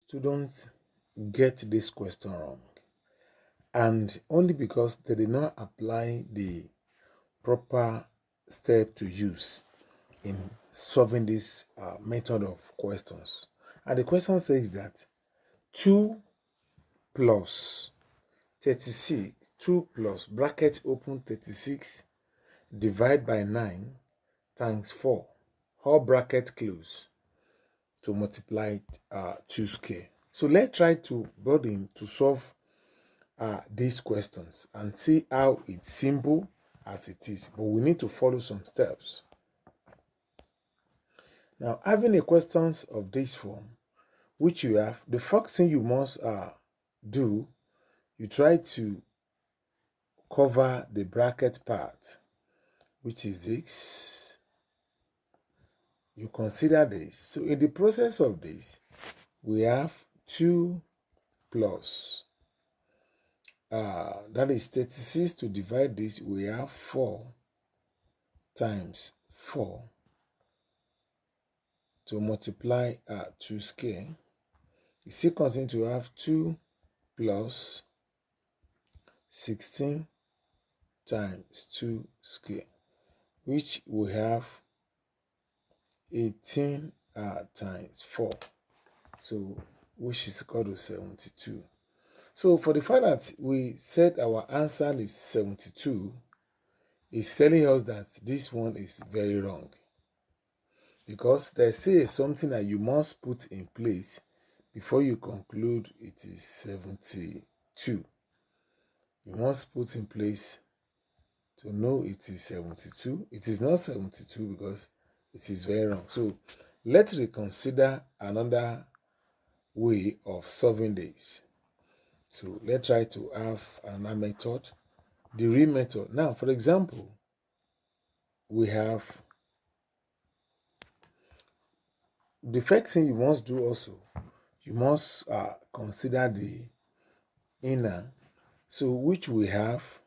students get this question wrong, and only because they did not apply the proper step to use in solving this method of questions. And the question says that 2 plus 36, 2 plus bracket open 36 divide by 9 times 4, all bracket close, to multiply 2 square. So let's try to broaden to solve these questions and see how it's simple as it is, but we need to follow some steps. Now, having a questions of this form, which you have, the first thing you must do, you try to cover the bracket part, which is this. You consider this. So in the process of this, we have 2 plus, that is 36. To divide this, we have 4 times 4 to multiply 2 square. You still continue to have 2 plus 16 times 2 square, which we have 18 times 4, so which is equal to 72. So for the fact that we said our answer is 72, it's telling us that this one is very wrong, because they say something that you must put in place before you conclude it is 72. You must put in place to know it is 72. It is not 72 because it is very wrong. So let's reconsider another way of solving this. So let's try to have another method, the real method. Now, for example, we have the first thing you must do also, you must consider the inner. So which we have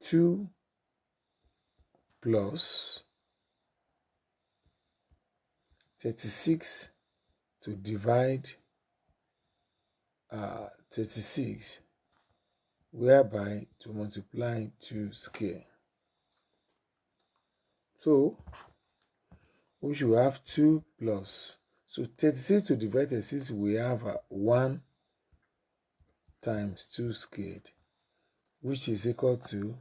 2 plus 36 to divide 36, whereby to multiply 2 square. So we should have 2 plus, so 36 to divide 36, we have 1 times 2 squared, which is equal to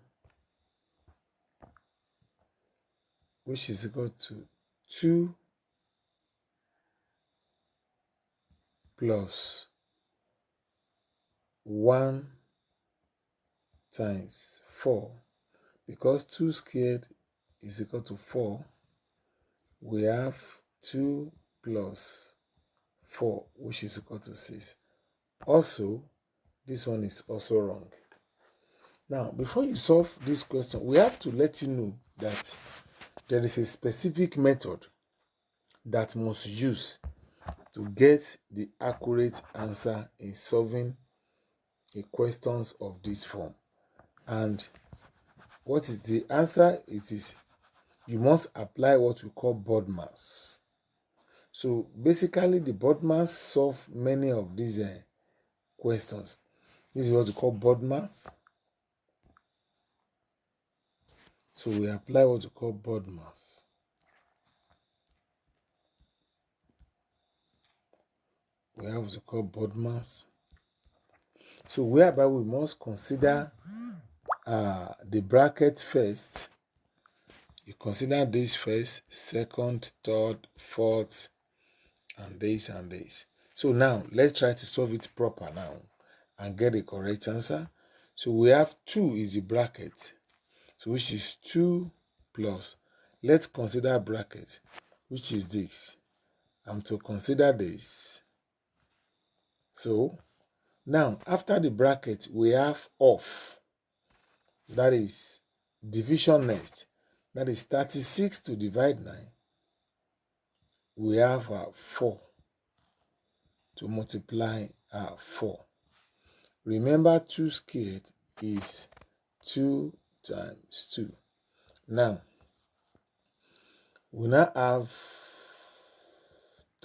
2 plus 1 times 4, because 2 squared is equal to 4, we have 2 plus 4, which is equal to 6. Also, this one is also wrong. Now, before you solve this question, we have to let you know that there is a specific method that must use to get the accurate answer in solving a questions of this form. And what is the answer? It is, you must apply what we call BODMAS. So basically, the BODMAS solve many of these questions. This is what we call BODMAS. So we apply what we call BODMAS. We have what we call BODMAS. So whereby we must consider the bracket first. You consider this first, second, third, fourth, and this and this. So now let's try to solve it proper now and get the correct answer. So we have 2 is the bracket, so which is 2 plus, let's consider bracket, which is this. I'm to consider this. So now after the bracket, we have off, that is division next. That is 36 to divide 9. We have 4 to multiply 4. Remember, 2 squared is 2 times 2. Now, we now have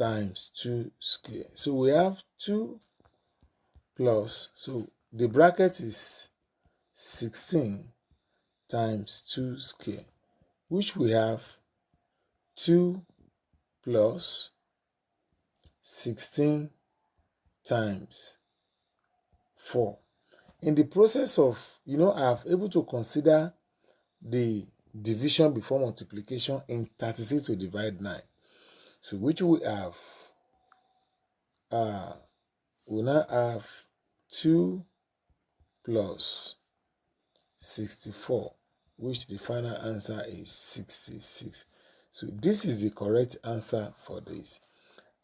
times 2 square. So we have 2 plus, so the bracket is 16 times 2 square, which we have 2 plus 16 times 4. In the process of, I have able to consider the division before multiplication in 36 to divide 9. So which we have, we now have 2 plus 64, which the final answer is 66. So this is the correct answer for this.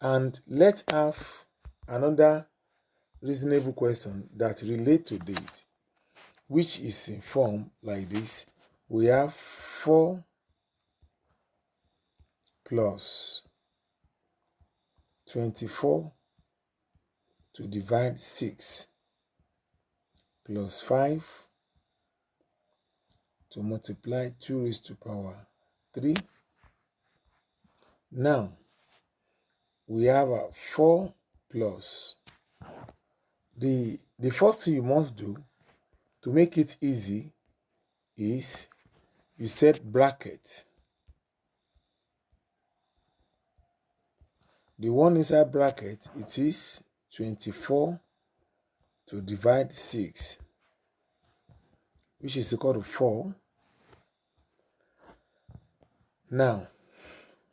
And let's have another reasonable question that relate to this, which is in form like this. We have 4 plus 24 to divide 6 plus 5 to multiply 2 raised to power 3. Now, we have a 4 plus. The first thing you must do to make it easy is you set bracket. The one inside bracket, it is 24 to divide 6, which is equal to 4. Now,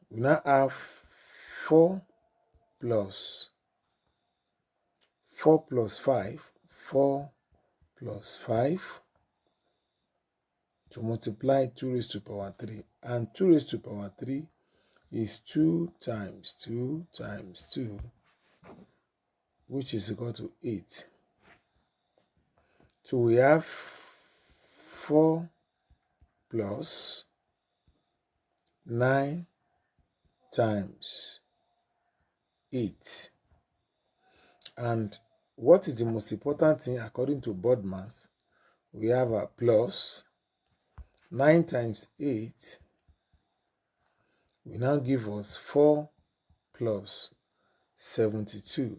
we now have 4 plus 5, 4 plus 5 to multiply 2 raised to power 3. And 2 raised to power 3 is 2 times 2 times 2, which is equal to 8. So we have 4 plus 9 times 8. And what is the most important thing according to BODMAS? We have a plus 9 times 8 will now give us 4 plus 72,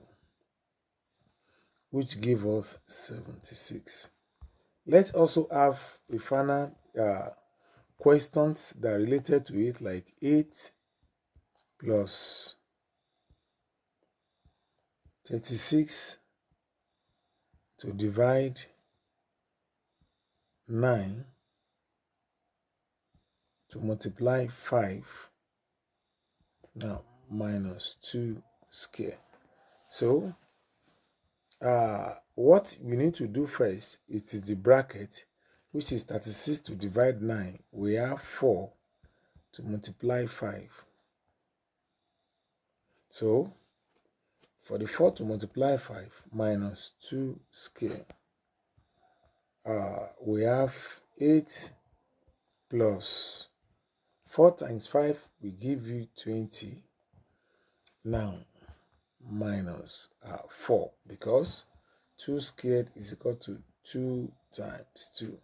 which give us 76. Let's also have a final questions that are related to it, like 8 plus 36 to divide 9 to multiply 5, now minus 2 square. So what we need to do first, it is the bracket, which is 36 to divide 9. We have 4 to multiply 5. So for the 4 to multiply 5 minus 2 square, we have 8 plus 4 times 5 will give you 20. Now minus 4, because 2 squared is equal to 2 times 2.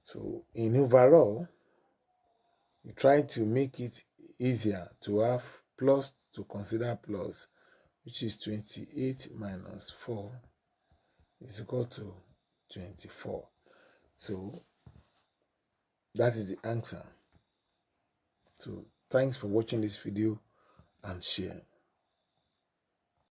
So in overall, you try to make it easier to have plus, to consider plus, which is 28 minus 4 is equal to 24. So that is the answer. So thanks for watching this video and share.